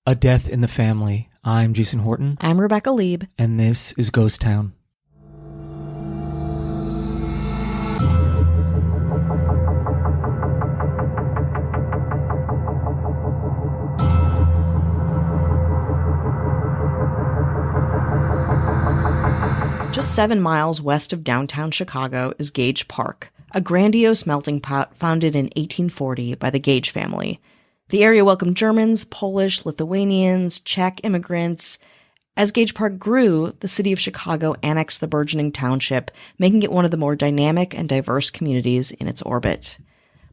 A Death in the Family. I'm Jason Horton. I'm Rebecca Lieb. And this is Ghost Town. Just 7 miles west of downtown Chicago is Gage Park, a grandiose melting pot founded in 1840 by the Gage family. The area welcomed Germans, Polish, Lithuanians, Czech immigrants. As Gage Park grew, the city of Chicago annexed the burgeoning township, making it one of the more dynamic and diverse communities in its orbit.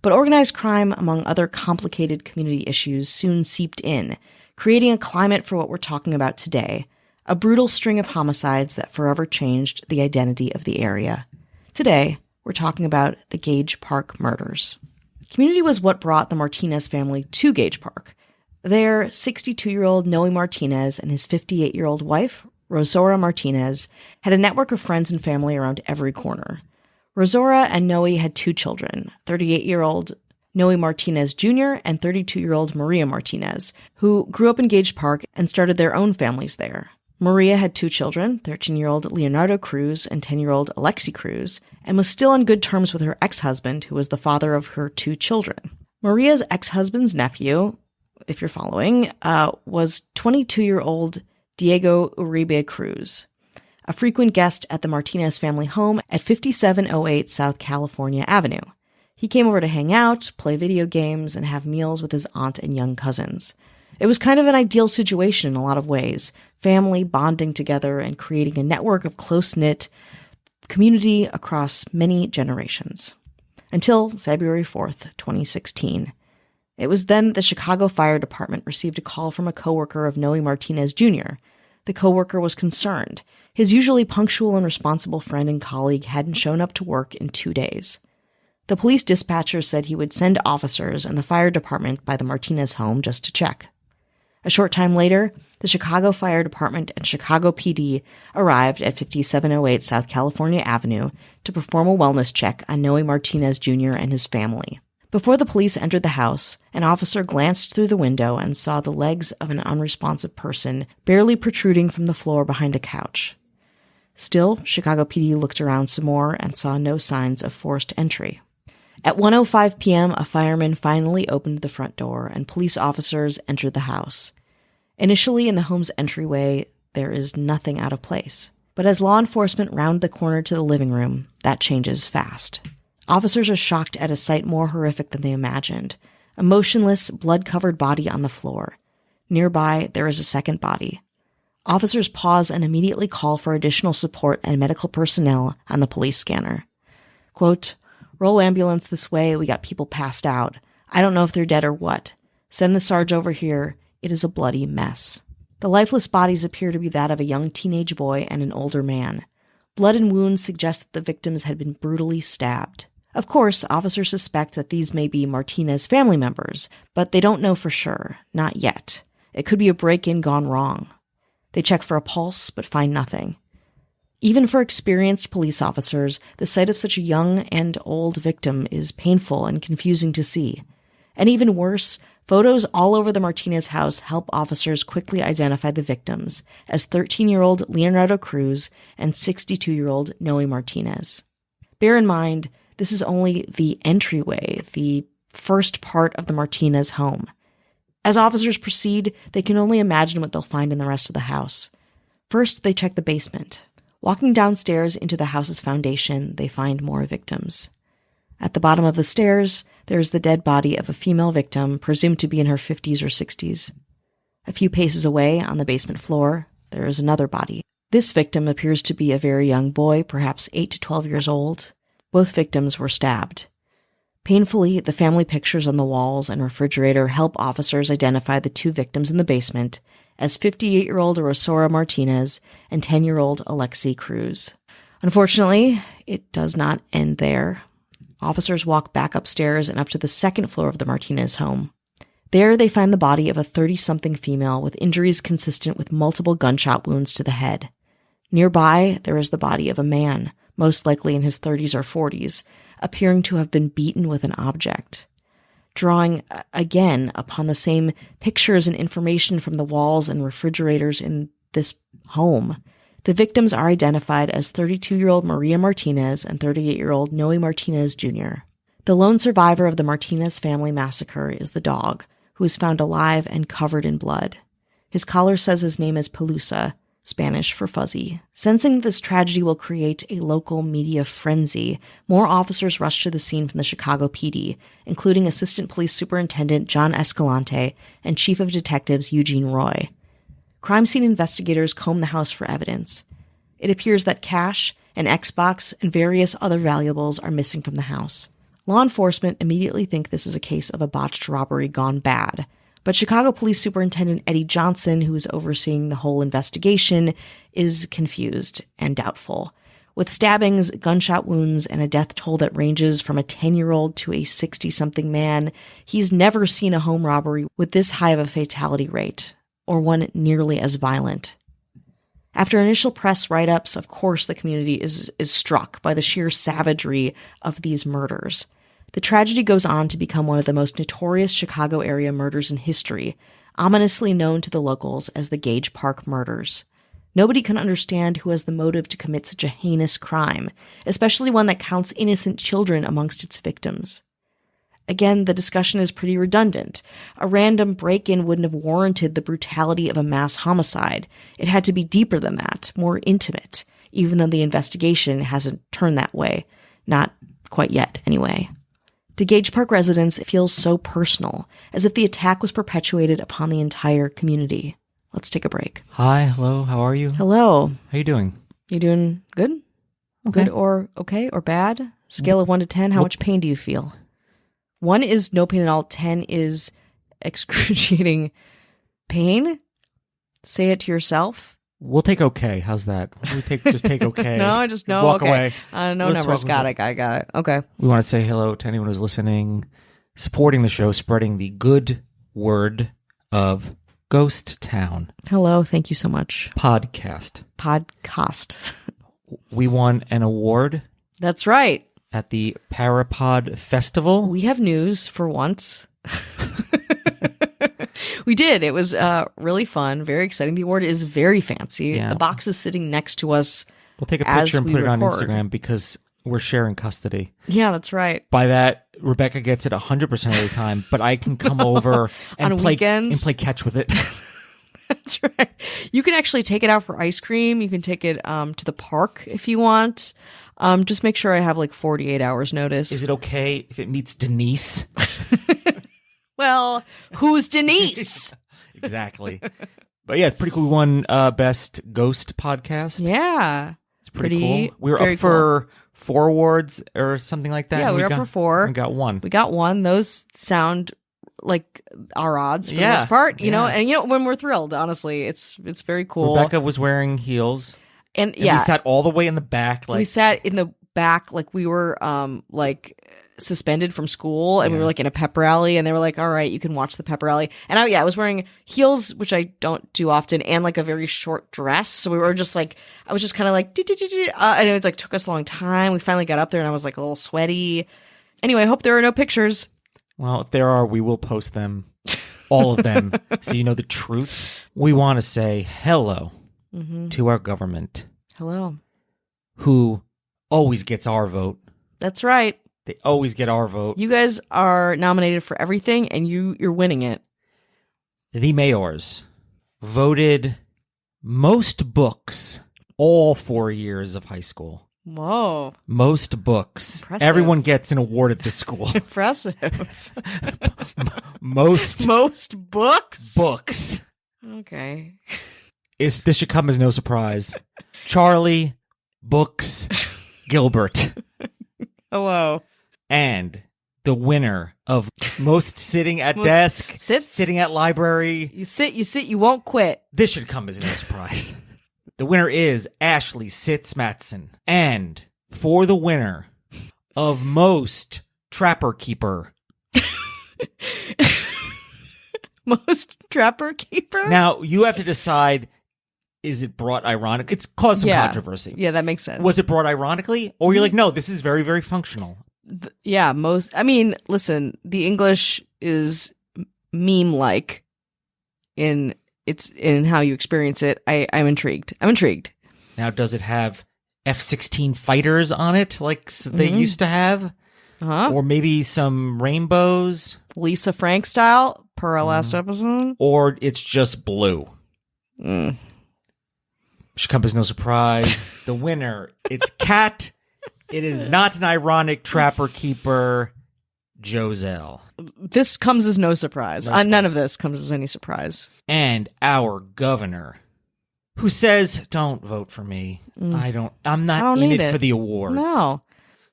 But organized crime, among other complicated community issues, soon seeped in, creating a climate for what we're talking about today, a brutal string of homicides that forever changed the identity of the area. Today, we're talking about the Gage Park murders. Community was what brought the Martinez family to Gage Park. There, 62-year-old Noe Martinez and his 58-year-old wife, Rosora Martinez, had a network of friends and family around every corner. Rosora and Noe had 2 children, 38-year-old Noe Martinez Jr. and 32-year-old Maria Martinez, who grew up in Gage Park and started their own families there. Maria had 2 children, 13-year-old Leonardo Cruz and 10-year-old Alexi Cruz, and was still on good terms with her ex-husband, who was the father of her 2 children. Maria's ex-husband's nephew, if you're following, was 22-year-old Diego Uribe Cruz, a frequent guest at the Martinez family home at 5708 South California Avenue. He came over to hang out, play video games, and have meals with his aunt and young cousins. It was kind of an ideal situation in a lot of ways, family bonding together and creating a network of close-knit community across many generations. Until February 4th, 2016. It was then the Chicago Fire Department received a call from a coworker of Noe Martinez Jr. The coworker was concerned. His usually punctual and responsible friend and colleague hadn't shown up to work in 2 days. The police dispatcher said he would send officers and the fire department by the Martinez home just to check. A short time later, the Chicago Fire Department and Chicago PD arrived at 5708 South California Avenue to perform a wellness check on Noe Martinez Jr. and his family. Before the police entered the house, an officer glanced through the window and saw the legs of an unresponsive person barely protruding from the floor behind a couch. Still, Chicago PD looked around some more and saw no signs of forced entry. At 1:05 p.m., a fireman finally opened the front door and police officers entered the house. Initially, in the home's entryway, there is nothing out of place. But as law enforcement round the corner to the living room, that changes fast. Officers are shocked at a sight more horrific than they imagined. A motionless, blood-covered body on the floor. Nearby, there is a second body. Officers pause and immediately call for additional support and medical personnel on the police scanner. Quote, "Roll ambulance this way, we got people passed out. I don't know if they're dead or what. Send the Sarge over here. It is a bloody mess." The lifeless bodies appear to be that of a young teenage boy and an older man. Blood and wounds suggest that the victims had been brutally stabbed. Of course, officers suspect that these may be Martinez family members, but they don't know for sure. Not yet. It could be a break-in gone wrong. They check for a pulse, but find nothing. Even for experienced police officers, the sight of such a young and old victim is painful and confusing to see. And even worse, photos all over the Martinez house help officers quickly identify the victims as 13-year-old Leonardo Cruz and 62-year-old Noe Martinez. Bear in mind, this is only the entryway, the first part of the Martinez home. As officers proceed, they can only imagine what they'll find in the rest of the house. First, they check the basement. Walking downstairs into the house's foundation, they find more victims. At the bottom of the stairs, there is the dead body of a female victim, presumed to be in her 50s or 60s. A few paces away, on the basement floor, there is another body. This victim appears to be a very young boy, perhaps 8 to 12 years old. Both victims were stabbed. Painfully, the family pictures on the walls and refrigerator help officers identify the 2 victims in the basement as 58-year-old Rosora Martinez and 10-year-old Alexi Cruz. Unfortunately, it does not end there. Officers walk back upstairs and up to the second floor of the Martinez home. There, they find the body of a 30-something female with injuries consistent with multiple gunshot wounds to the head. Nearby, there is the body of a man, most likely in his 30s or 40s, appearing to have been beaten with an object. drawing again upon the same pictures and information from the walls and refrigerators in this home. The victims are identified as 32-year-old Maria Martinez and 38-year-old Noe Martinez Jr. The lone survivor of the Martinez family massacre is the dog, who is found alive and covered in blood. His collar says his name is Pelusa, Spanish for fuzzy. Sensing this tragedy will create a local media frenzy, more officers rush to the scene from the Chicago PD, including Assistant Police Superintendent John Escalante and Chief of Detectives Eugene Roy. Crime scene investigators comb the house for evidence. It appears that cash, an Xbox, and various other valuables are missing from the house. Law enforcement immediately think this is a case of a botched robbery gone bad, but Chicago Police Superintendent Eddie Johnson, who is overseeing the whole investigation, is confused and doubtful. With stabbings, gunshot wounds, and a death toll that ranges from a 10-year-old to a 60-something man, he's never seen a home robbery with this high of a fatality rate, or one nearly as violent. After initial press write-ups, of course the community is struck by the sheer savagery of these murders. The tragedy goes on to become one of the most notorious Chicago area murders in history, ominously known to the locals as the Gage Park murders. Nobody can understand who has the motive to commit such a heinous crime, especially one that counts innocent children amongst its victims. Again, the discussion is pretty redundant. A random break-in wouldn't have warranted the brutality of a mass homicide. It had to be deeper than that, more intimate, even though the investigation hasn't turned that way. Not quite yet, anyway. To Gage Park residents, it feels so personal, as if the attack was perpetuated upon the entire community. Let's take a break. Hi, hello, how are you? Hello. How you doing? You doing good? Okay. Good or okay or bad? Scale of 1 to 10, how much pain do you feel? 1 is no pain at all. 10 is excruciating pain. Say it to yourself. We'll take okay. How's that? Just take okay. No, I just know. Walk okay. away. No Let's numbers. walk Got away. it. I got it. Okay. We want to say hello to anyone who's listening, supporting the show, spreading the good word of Ghost Town Hello. Thank you so much. podcast. We won an award That's right. at the Parapod Festival. We have news for once. We did. It was really fun, very exciting. The award is very fancy. Yeah. The box is sitting next to us. We'll take a as picture and we put it on record. Instagram because we're sharing custody. Yeah, that's right. By that, Rebecca gets it 100% of the time, but I can come over and On play weekends? and play catch with it. That's right. You can actually take it out for ice cream. You can take it to the park if you want. Just make sure I have like 48 hours notice. Is it okay if it meets Denise? Well, who's Denise? Exactly. But yeah, it's pretty cool. We won Best Ghost Podcast. Yeah. It's pretty cool. We were very up for 4 awards or something like that. Yeah, and we were up for 4. We got 1. We got 1. Those sound like our odds for the Yeah, most part, you know, yeah. and when we're thrilled, honestly, it's very cool. Rebecca was wearing heels. and And yeah, we sat all the way in the back. we sat in the back like we were like suspended from school, and we were like in a pep rally, and they were like, all right, you can watch the pep rally. And I was wearing heels, which I don't do often, and like a very short dress. So we were just like, I was just kind of like, and it was like took us a long time. We finally got up there, and I was like a little sweaty. Anyway, I hope there are no pictures. Well, if there are, we will post them, all of them, so you know the truth. We want to say hello to our government, Hello. who always gets our vote. That's right. They always get our vote. You guys are nominated for everything, and you're winning it. The mayors voted most books all 4 years of high school. Whoa. Most books. Impressive. Everyone gets an award at this school. Impressive. Most Most books? books. Okay. This should come as no surprise. Charlie Books Gilbert. Oh, whoa. And the winner of most sitting at Most desk, sits? sitting at library. You sit, you won't quit. This should come as no surprise. The winner is Ashley Sitz Matson. And for the winner of most Trapper Keeper. Most Trapper Keeper? Now, you have to decide, is it brought ironic? It's caused some Yeah. controversy. Yeah, that makes sense. Was it brought ironically? Or you're like, no, this is very, very functional. Yeah, listen, the English is meme-like in how you experience it. I'm intrigued. Now, does it have F-16 fighters on it like they used to have? Or maybe some rainbows? Lisa Frank style, per our last episode? Or it's just blue? Should come as no surprise. The winner, it's Cat. It is not an ironic trapper keeper, Joselle. This comes as no surprise. None of this comes as any surprise. And our governor, who says, don't vote for me. I'm not in it for the awards. No.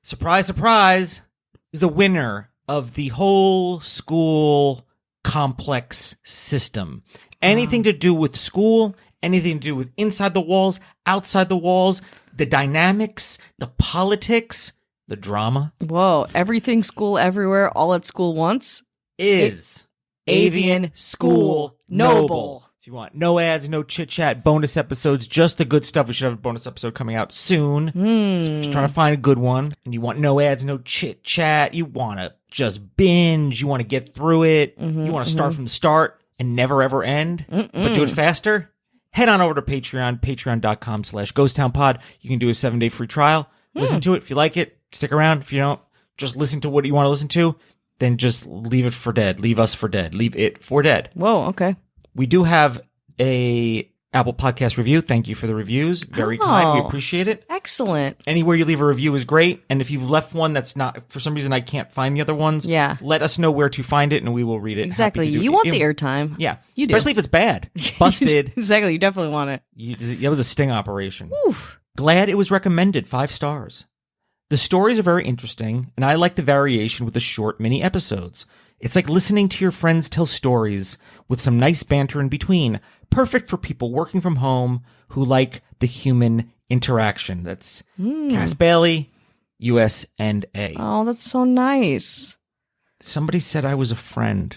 Surprise, surprise, is the winner of the whole school complex system. Anything to do with school, anything to do with inside the walls, outside the walls, the dynamics, the politics, the drama. Whoa, everything school everywhere, all at school once? Is Avian School Noble. If you want no ads, no chit-chat, bonus episodes, just the good stuff. We should have a bonus episode coming out soon. So if you're trying to find a good one, and you want no ads, no chit-chat, you want to just binge, you want to get through it, you want to start from the start and never ever end, but do it faster, head on over to Patreon, patreon.com/ghosttownpod. You can do a 7-day free trial. Listen to it. If you like it, stick around. If you don't, just listen to what you want to listen to. Then just leave it for dead. Leave us for dead. Leave it for dead. Whoa, okay. We do have a Apple Podcast review. Thank you for the reviews. Very kind. We appreciate it. Excellent. Anywhere you leave a review is great. And if you've left one that's not, for some reason I can't find the other ones, let us know where to find it and we will read it. Exactly. You want the airtime. Yeah. You Especially if it's bad. Busted. Exactly. You definitely want it. That was a sting operation. Oof. Glad it was recommended. 5 stars. The stories are very interesting, and I like the variation with the short mini episodes. It's like listening to your friends tell stories with some nice banter in between. Perfect for people working from home who like the human interaction. That's Cass Bailey, US&A. Oh, that's so nice. Somebody said I was a friend.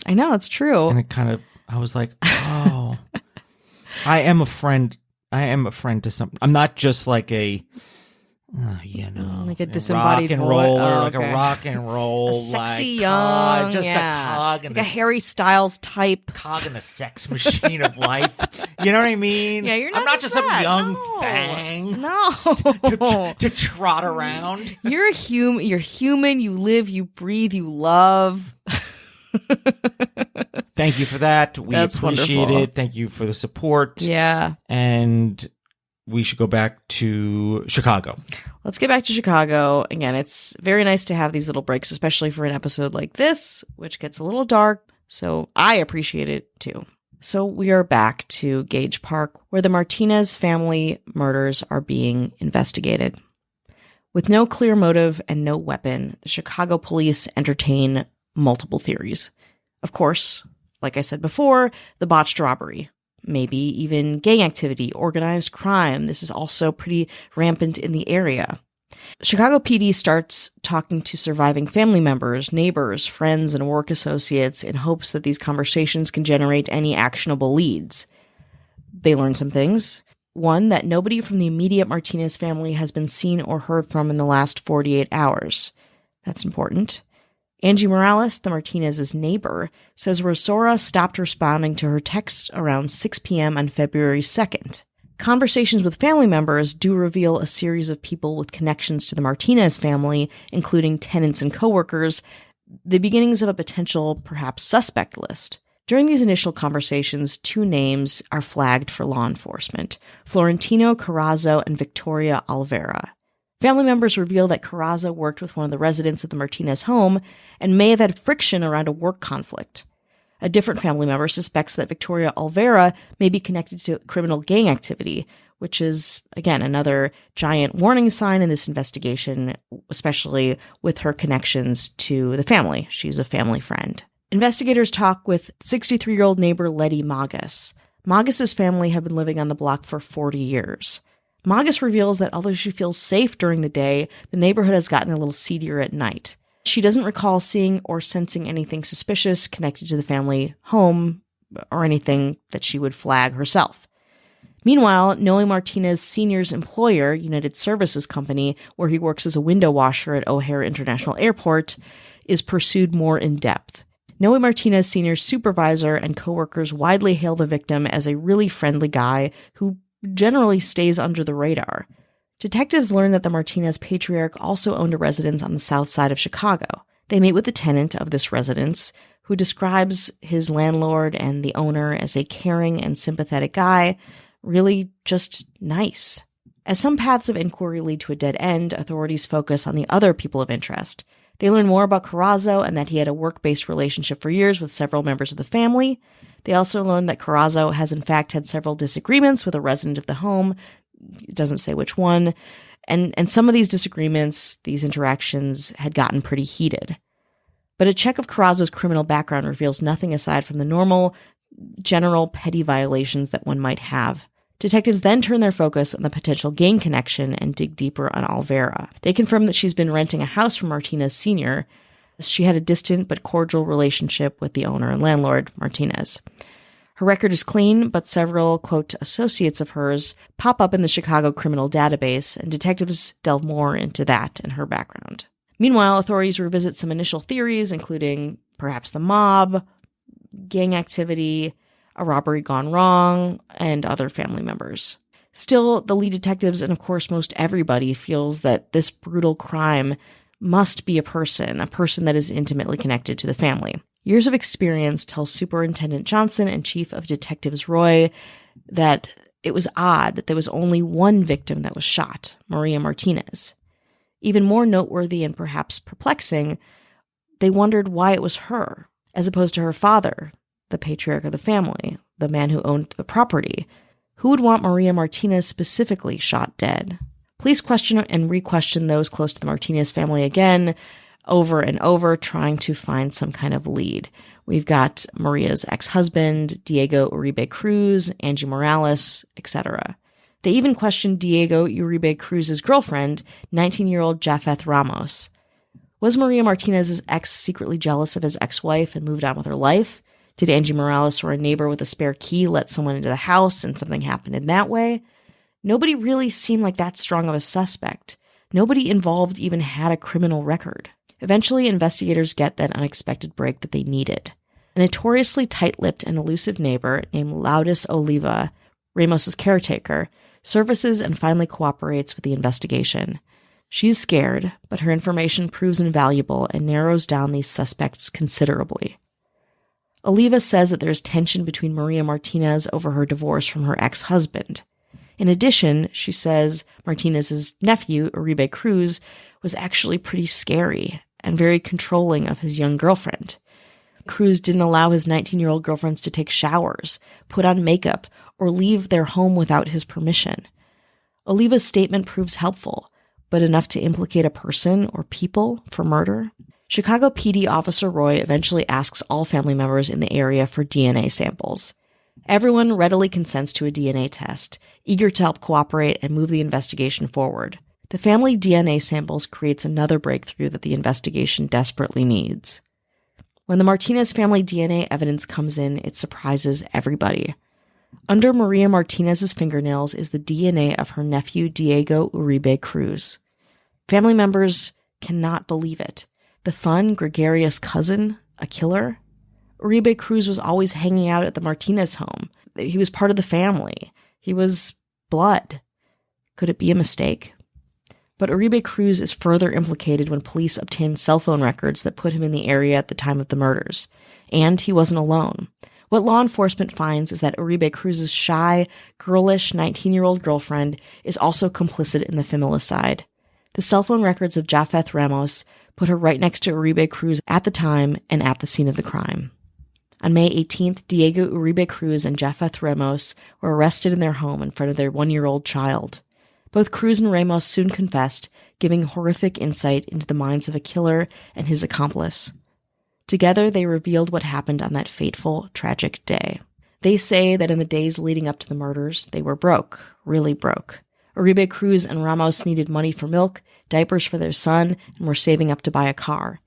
I know, it's true. And I was like, oh, I am a friend. I am a friend to some. I'm not just like a... like a disembodied rock and roller, okay. like a rock and roll, a sexy like, young, just a cog, like a Harry Styles type cog in the sex machine of life. You know what I mean? Yeah, you're not. I'm not just some young thing. No, to trot around. You're human. You're human. You live. You breathe. You love. Thank you for that. We appreciate wonderful. it. Thank you for the support. Yeah, and we should go back to Chicago. Let's get back to Chicago. Again, it's very nice to have these little breaks, especially for an episode like this, which gets a little dark. So I appreciate it too. So we are back to Gage Park, where the Martinez family murders are being investigated. With no clear motive and no weapon, the Chicago police entertain multiple theories. Of course, like I said before, the botched robbery. Maybe even gang activity, organized crime. This is also pretty rampant in the area. Chicago PD starts talking to surviving family members, neighbors, friends, and work associates in hopes that these conversations can generate any actionable leads. They learn some things. One, that nobody from the immediate Martinez family has been seen or heard from in the last 48 hours. That's important. Angie Morales, the Martinez's neighbor, says Rosora stopped responding to her text around 6 p.m. on February 2nd. Conversations with family members do reveal a series of people with connections to the Martinez family, including tenants and coworkers, the beginnings of a potential, perhaps suspect list. During these initial conversations, 2 names are flagged for law enforcement: Florentino Carrazzo and Victoria Olvera. Family members reveal that Carrazzo worked with one of the residents of the Martinez home and may have had friction around a work conflict. A different family member suspects that Victoria Olvera may be connected to criminal gang activity, which is, again, another giant warning sign in this investigation, especially with her connections to the family. She's a family friend. Investigators talk with 63-year-old neighbor Letty Magas. Magas's family have been living on the block for 40 years. Magas reveals that although she feels safe during the day, the neighborhood has gotten a little seedier at night. She doesn't recall seeing or sensing anything suspicious connected to the family home or anything that she would flag herself. Meanwhile, Noe Martinez Sr.'s employer, United Services Company, where he works as a window washer at O'Hare International Airport, is pursued more in depth. Noe Martinez Sr.'s supervisor and coworkers widely hail the victim as a really friendly guy who generally stays under the radar. Detectives learn that the Martinez patriarch also owned a residence on the south side of Chicago. They meet with the tenant of this residence, who describes his landlord and the owner as a caring and sympathetic guy, really just nice. As some paths of inquiry lead to a dead end, authorities focus on the other people of interest. They learn more about Carrazzo and that he had a work-based relationship for years with several members of the family. They also learn that Carrazzo has in fact had several disagreements with a resident of the home. It doesn't say which one. And some of these disagreements, these interactions, had gotten pretty heated. But a check of Carrazzo's criminal background reveals nothing aside from the normal, general petty violations that one might have. Detectives then turn their focus on the potential gang connection and dig deeper on Alvera. They confirm that she's been renting a house from Martinez Sr. She had a distant but cordial relationship with the owner and landlord, Martinez. Her record is clean, but several, quote, associates of hers pop up in the Chicago criminal database, and detectives delve more into that and her background. Meanwhile, authorities revisit some initial theories, including perhaps the mob, gang activity, a robbery gone wrong, and other family members. Still, the lead detectives, and of course most everybody, feels that this brutal crime must be a person that is intimately connected to the family. Years of experience tell Superintendent Johnson and Chief of Detectives Roy that it was odd that there was only one victim that was shot, Maria Martinez. Even more noteworthy and perhaps perplexing, they wondered why it was her, as opposed to her father, the patriarch of the family, the man who owned the property. Who would want Maria Martinez specifically shot dead? Police question and re-question those close to the Martinez family again, over and over, trying to find some kind of lead. We've got Maria's ex-husband, Diego Uribe Cruz, Angie Morales, etc. They even questioned Diego Uribe Cruz's girlfriend, 19-year-old Japheth Ramos. Was Maria Martinez's ex secretly jealous of his ex-wife and moved on with her life? Did Angie Morales or a neighbor with a spare key let someone into the house and something happened in that way? Nobody really seemed like that strong of a suspect. Nobody involved even had a criminal record. Eventually, investigators get that unexpected break that they needed. A notoriously tight-lipped and elusive neighbor named Lourdes Oliva, Ramos's caretaker, surfaces and finally cooperates with the investigation. She's scared, but her information proves invaluable and narrows down these suspects considerably. Oliva says that there's tension between Maria Martinez over her divorce from her ex-husband. In addition, she says Martinez's nephew, Uribe Cruz, was actually pretty scary and very controlling of his young girlfriend. Cruz didn't allow his 19-year-old girlfriends to take showers, put on makeup, or leave their home without his permission. Oliva's statement proves helpful, but enough to implicate a person or people for murder? Chicago PD Officer Roy eventually asks all family members in the area for DNA samples. Everyone readily consents to a DNA test, eager to help cooperate and move the investigation forward. The family DNA samples creates another breakthrough that the investigation desperately needs. When the Martinez family DNA evidence comes in, it surprises everybody. Under Maria Martinez's fingernails is the DNA of her nephew Diego Uribe Cruz. Family members cannot believe it. The fun, gregarious cousin, a killer? Uribe Cruz was always hanging out at the Martinez home. He was part of the family. He was blood. Could it be a mistake? But Uribe Cruz is further implicated when police obtain cell phone records that put him in the area at the time of the murders. And he wasn't alone. What law enforcement finds is that Uribe Cruz's shy, girlish 19-year-old girlfriend is also complicit in the familicide. The cell phone records of Japheth Ramos put her right next to Uribe Cruz at the time and at the scene of the crime. On May 18th, Diego Uribe Cruz and Japheth Ramos were arrested in their home in front of their 1-year-old child. Both Cruz and Ramos soon confessed, giving horrific insight into the minds of a killer and his accomplice. Together, they revealed what happened on that fateful, tragic day. They say that in the days leading up to the murders, they were broke, really broke. Uribe Cruz and Ramos needed money for milk, diapers for their son, and were saving up to buy a car.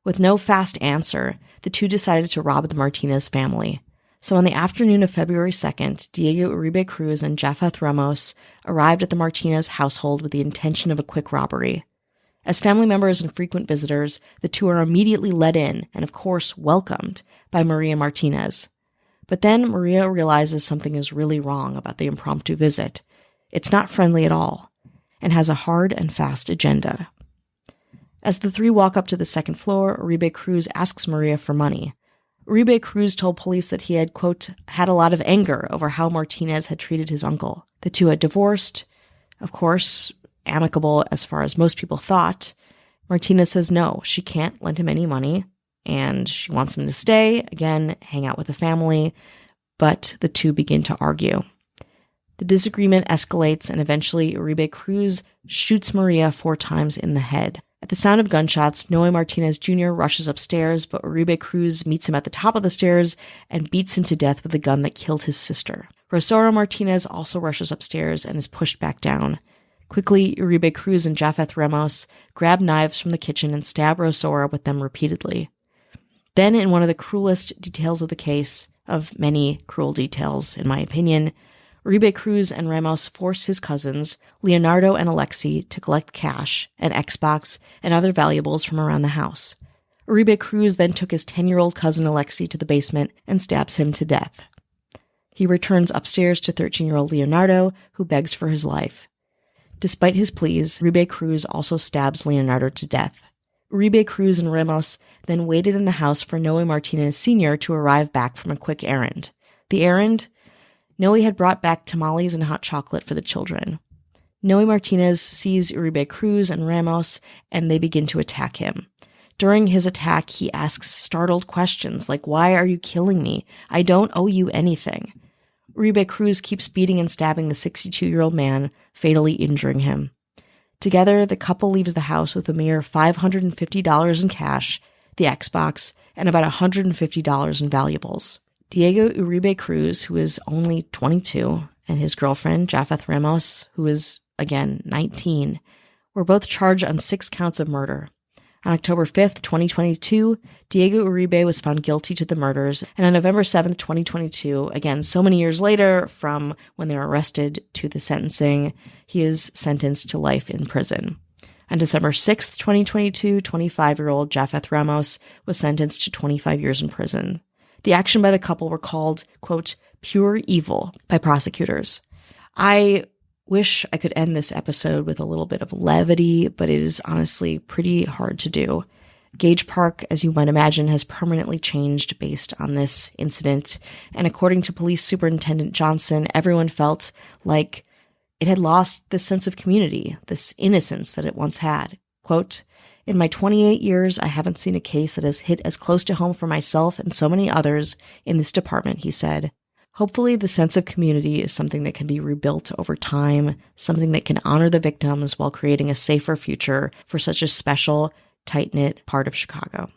With no fast answer, the two decided to rob the Martinez family. So on the afternoon of February 2nd, Diego Uribe Cruz and Japheth Ramos arrived at the Martinez household with the intention of a quick robbery. As family members and frequent visitors, the two are immediately let in and, of course, welcomed by Maria Martinez. But then Maria realizes something is really wrong about the impromptu visit. It's not friendly at all, and has a hard and fast agenda. As the three walk up to the second floor, Uribe Cruz asks Maria for money. Uribe Cruz told police that he had, quote, had a lot of anger over how Martinez had treated his uncle. The two had divorced, of course, amicable as far as most people thought. Martinez says no, she can't lend him any money, and she wants him to stay, again, hang out with the family, but the two begin to argue. The disagreement escalates, and eventually Uribe Cruz shoots Maria 4 times in the head. At the sound of gunshots, Noe Martinez Jr. rushes upstairs, but Uribe Cruz meets him at the top of the stairs and beats him to death with the gun that killed his sister. Rosario Martinez also rushes upstairs and is pushed back down. Quickly, Uribe Cruz and Japheth Ramos grab knives from the kitchen and stab Rosario with them repeatedly. Then, in one of the cruelest details of the case, of many cruel details, in my opinion, Uribe Cruz and Ramos force his cousins, Leonardo and Alexi, to collect cash, an Xbox, and other valuables from around the house. Uribe Cruz then took his 10-year-old cousin Alexi to the basement and stabs him to death. He returns upstairs to 13-year-old Leonardo, who begs for his life. Despite his pleas, Uribe Cruz also stabs Leonardo to death. Uribe Cruz and Ramos then waited in the house for Noe Martinez Sr. to arrive back from a quick errand. The errand? Noe had brought back tamales and hot chocolate for the children. Noe Martinez sees Uribe Cruz and Ramos, and they begin to attack him. During his attack, he asks startled questions like, "Why are you killing me? I don't owe you anything." Uribe Cruz keeps beating and stabbing the 62-year-old man, fatally injuring him. Together, the couple leaves the house with a mere $550 in cash, the Xbox, and about $150 in valuables. Diego Uribe Cruz, who is only 22, and his girlfriend, Japheth Ramos, who is, again, 19, were both charged on 6 counts of murder. On October 5th, 2022, Diego Uribe was found guilty to the murders, and on November 7th, 2022, again, so many years later from when they were arrested to the sentencing, he is sentenced to life in prison. On December 6th, 2022, 25-year-old Japheth Ramos was sentenced to 25 years in prison. The action by the couple were called, quote, pure evil by prosecutors. I wish I could end this episode with a little bit of levity, but it is honestly pretty hard to do. Gage Park, as you might imagine, has permanently changed based on this incident, and according to Police Superintendent Johnson, everyone felt like it had lost this sense of community, this innocence that it once had. Quote, "In my 28 years, I haven't seen a case that has hit as close to home for myself and so many others in this department," he said. Hopefully, the sense of community is something that can be rebuilt over time, something that can honor the victims while creating a safer future for such a special, tight-knit part of Chicago.